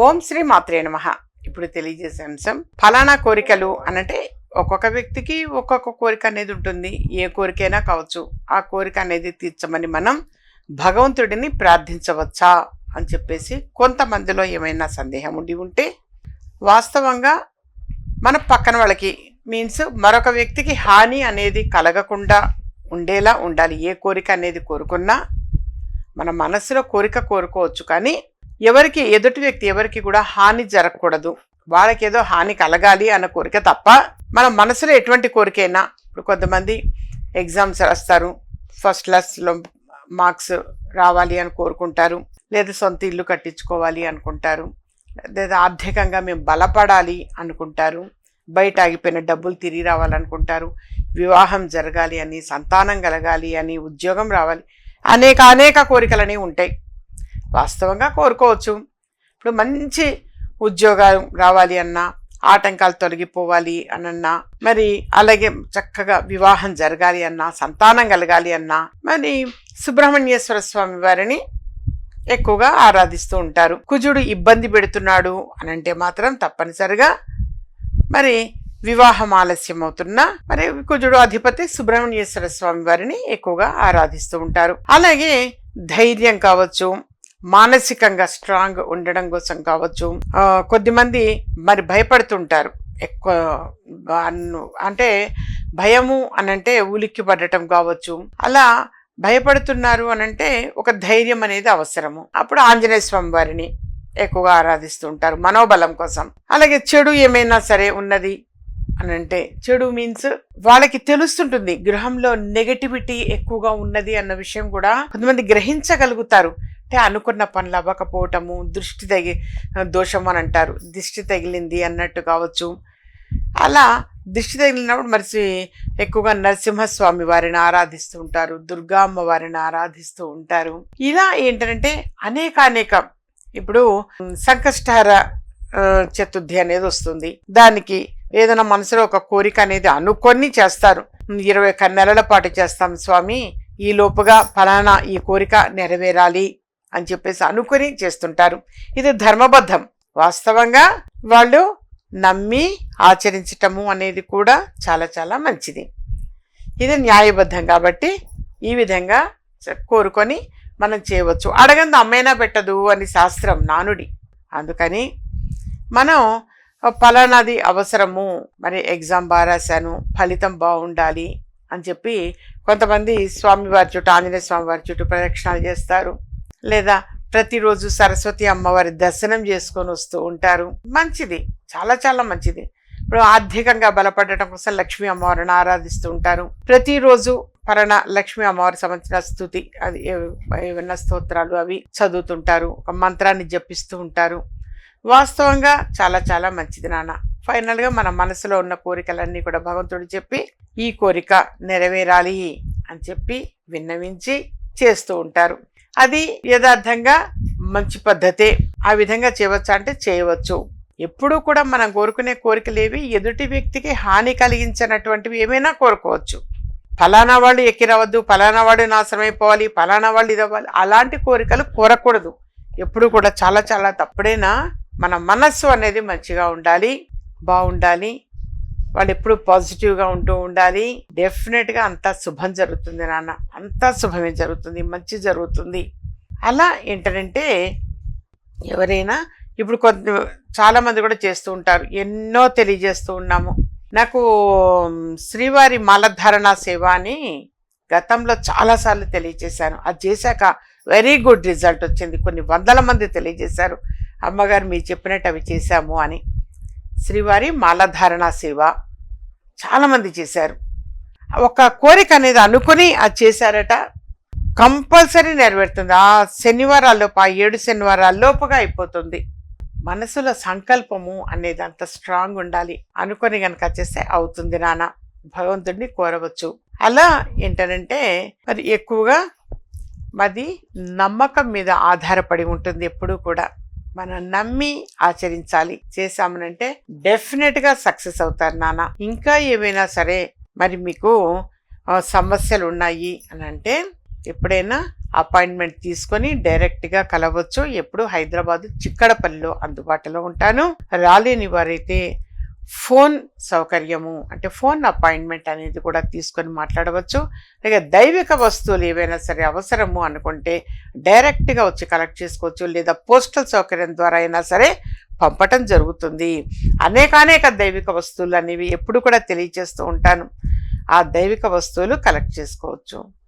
ఓం శ్రీ మాత్రే నమః. ఇప్పుడు తెలియజేసే అంశం ఫలానా కోరికలు అనంటే ఒక్కొక్క వ్యక్తికి ఒక్కొక్క కోరిక అనేది ఉంటుంది. ఏ కోరికైనా కావచ్చు. ఆ కోరిక అనేది తీర్చమని మనం భగవంతుడిని ప్రార్థించవచ్చా అని చెప్పేసి కొంతమందిలో ఏమైనా సందేహం ఉంటే వాస్తవంగా మన పక్కన వాళ్ళకి మీన్స్ మరొక వ్యక్తికి హాని అనేది కలగకుండా ఉండేలా ఉండాలి. ఏ కోరిక అనేది కోరుకున్నా మన మనసులో కోరిక కోరుకోవచ్చు, కానీ ఎవరికి ఎదుటి వ్యక్తి ఎవరికి కూడా హాని జరగకూడదు, వాళ్ళకి ఏదో హాని కలగాలి అన్న కోరిక తప్ప మన మనసులో ఎటువంటి కోరికైనా. ఇప్పుడు కొంతమంది ఎగ్జామ్స్ రాస్తారు, ఫస్ట్ క్లాస్లో మార్క్స్ రావాలి అని కోరుకుంటారు, లేదా సొంత ఇల్లు కట్టించుకోవాలి అనుకుంటారు, లేదా ఆర్థికంగా మేము బలపడాలి అనుకుంటారు, బయట ఆగిపోయిన డబ్బులు తిరిగి రావాలనుకుంటారు, వివాహం జరగాలి అని, సంతానం కలగాలి అని, ఉద్యోగం రావాలి, అనేక కోరికలని ఉంటాయి. వాస్తవంగా కోరుకోవచ్చు. ఇప్పుడు మంచి ఉద్యోగం రావాలి అన్నా, ఆటంకాలు తొలగిపోవాలి అనన్నా, మరి అలాగే చక్కగా వివాహం జరగాలి అన్నా, సంతానం కలగాలి అన్నా, మరి సుబ్రహ్మణ్యేశ్వర స్వామి వారిని ఎక్కువగా ఆరాధిస్తూ ఉంటారు. కుజుడు ఇబ్బంది పెడుతున్నాడు అనంటే మాత్రం తప్పనిసరిగా మరి వివాహం ఆలస్యం అవుతున్నా మరి కుజుడు అధిపతి సుబ్రహ్మణ్యేశ్వర స్వామి వారిని ఎక్కువగా ఆరాధిస్తూ ఉంటారు. అలాగే ధైర్యం కావచ్చు, మానసికంగా స్ట్రాంగ్ ఉండడం కోసం కావచ్చు. కొద్దిమంది మరి భయపడుతుంటారు ఎక్కువ, అంటే భయము అనంటే ఉలిక్కి పడటం కావచ్చు. అలా భయపడుతున్నారు అనంటే ఒక ధైర్యం అనేది అవసరము. అప్పుడు ఆంజనేయ స్వామి వారిని ఎక్కువగా ఆరాధిస్తూ ఉంటారు మనోబలం కోసం. అలాగే చెడు ఏమైనా సరే ఉన్నది అనంటే, చెడు మీన్స్ వాళ్ళకి తెలుస్తుంటుంది గృహంలో నెగటివిటీ ఎక్కువగా ఉన్నది అన్న విషయం కూడా కొంతమంది గ్రహించగలుగుతారు. అంటే అనుకున్న పనులు అవ్వకపోవటము, దోషం అని అంటారు, దిష్టి తగిలింది అన్నట్టు కావచ్చు. అలా దిష్టి తగిలినప్పుడు మరి ఎక్కువగా నరసింహస్వామి వారిని ఆరాధిస్తూ ఉంటారు, దుర్గా అమ్మ వారిని ఆరాధిస్తూ ఉంటారు. ఇలా ఏంటంటే అనేక ఇప్పుడు సంకష్టహర చతుర్థి అనేది వస్తుంది. దానికి ఏదైనా మనసులో ఒక కోరిక అనేది అనుకొని చేస్తారు. 20 నెలల పాటు చేస్తాం స్వామి, ఈ లోపుగా ఫలానా ఈ కోరిక నెరవేరాలి అని చెప్పేసి అనుకొని చేస్తుంటారు. ఇది ధర్మబద్ధం. వాస్తవంగా వాళ్ళు నమ్మి ఆచరించటము అనేది కూడా చాలా మంచిది. ఇది న్యాయబద్ధం కాబట్టి ఈ విధంగా కోరుకొని మనం చేయవచ్చు. అడగంది అమ్మైనా పెట్టదు అని శాస్త్రం నానుడి. అందుకని మనం ఫలానాది అవసరము, మరి ఎగ్జామ్ బాగా రాశాను, ఫలితం బాగుండాలి అని చెప్పి కొంతమంది స్వామివారి చుట్టూ, ఆంజనేయ స్వామి వారి చుట్టూ ప్రదక్షిణాలు చేస్తారు, లేదా ప్రతిరోజు సరస్వతి అమ్మవారి దర్శనం చేసుకొని వస్తూ ఉంటారు. మంచిది, చాలా మంచిది. ఇప్పుడు ఆర్థికంగా బలపడటం కోసం లక్ష్మీ అమ్మవారిని ఆరాధిస్తూ ఉంటారు. ప్రతిరోజు పరణ లక్ష్మీ అమ్మవారి సంబంధించిన స్తుతి, అది ఏమన్నా స్తోత్రాలు అవి చదువుతుంటారు, ఒక మంత్రాన్ని జపిస్తూ ఉంటారు. వాస్తవంగా చాలా మంచిది నాన్న. ఫైనల్గా మన మనసులో ఉన్న కోరికలన్నీ కూడా భగవంతుడు చెప్పి ఈ కోరిక నెరవేరాలి అని చెప్పి విన్నవించి చేస్తూ ఉంటారు. అది యథార్థంగా మంచి పద్ధతే. ఆ విధంగా చేయవచ్చా అంటే చేయవచ్చు. ఎప్పుడూ కూడా మనం కోరుకునే కోరికలేవి ఎదుటి వ్యక్తికి హాని కలిగించినటువంటివి ఏమైనా కోరుకోవచ్చు. ఫలానా వాళ్ళు ఎక్కిరవద్దు, ఫలానా వాడు నాశనం అయిపోవాలి, ఫలానా వాళ్ళు ఇదవ్వాలి, అలాంటి కోరికలు కోరకూడదు. ఎప్పుడు కూడా చాలా తప్పుడైనా మన మనస్సు అనేది మంచిగా ఉండాలి, బాగుండాలి, వాళ్ళు ఎప్పుడు పాజిటివ్గా ఉంటూ ఉండాలి. డెఫినెట్గా అంతా శుభం జరుగుతుంది నాన్న, అంతా శుభమే జరుగుతుంది, మంచి జరుగుతుంది. అలా ఏంటంటే ఎవరైనా ఇప్పుడు చాలామంది కూడా చేస్తూ ఉంటారు, ఎన్నో తెలియజేస్తూ ఉన్నాము. నాకు శ్రీవారి మాలధారణ సేవ అని గతంలో చాలాసార్లు తెలియజేశాను. అది చేశాక వెరీ గుడ్ రిజల్ట్ వచ్చింది. కొన్ని 100 మంది తెలియజేశారు, అమ్మగారు మీరు చెప్పినట్టు అవి చేశాము అని. శ్రీవారి మాలధారణ సేవ చాలామంది చేశారు. ఒక కోరిక అనేది అనుకుని అది చేశారట, కంపల్సరీ నెరవేరుతుంది. ఆ శనివారాల్లోపు, ఆ 7 శనివారాల్లోపుగా అయిపోతుంది. మనసులో సంకల్పము అనేది అంత స్ట్రాంగ్ ఉండాలి. అనుకొని కనుక చేస్తే అవుతుంది నాన్న. భగవంతుడిని కోరవచ్చు. అలా ఏంటంటే మరి ఎక్కువగా అది నమ్మకం మీద ఆధారపడి ఉంటుంది. ఎప్పుడూ కూడా మనం నమ్మి ఆచరించాలి. చేశామనంటే డెఫినెట్గా సక్సెస్ అవుతారు నాన్న. ఇంకా ఏమైనా సరే మరి మీకు సమస్యలు ఉన్నాయి అని అంటే ఎప్పుడైనా అపాయింట్మెంట్ తీసుకొని డైరెక్ట్గా కలవచ్చు. ఎప్పుడు హైదరాబాద్ చిక్కడపల్లిలో అందుబాటులో ఉంటాను. రాలేని వారైతే ఫోన్ సౌకర్యము అంటే ఫోన్ అపాయింట్మెంట్ అనేది కూడా తీసుకొని మాట్లాడవచ్చు. లేక దైవిక వస్తువులు ఏవైనా సరే అవసరము అనుకుంటే డైరెక్ట్గా వచ్చి కలెక్ట్ చేసుకోవచ్చు. లేదా పోస్టల్ సౌకర్యం ద్వారా అయినా సరే పంపటం జరుగుతుంది. అనేక దైవిక వస్తువులు అనేవి ఎప్పుడు కూడా తెలియజేస్తూ ఉంటాను. ఆ దైవిక వస్తువులు కలెక్ట్ చేసుకోవచ్చు.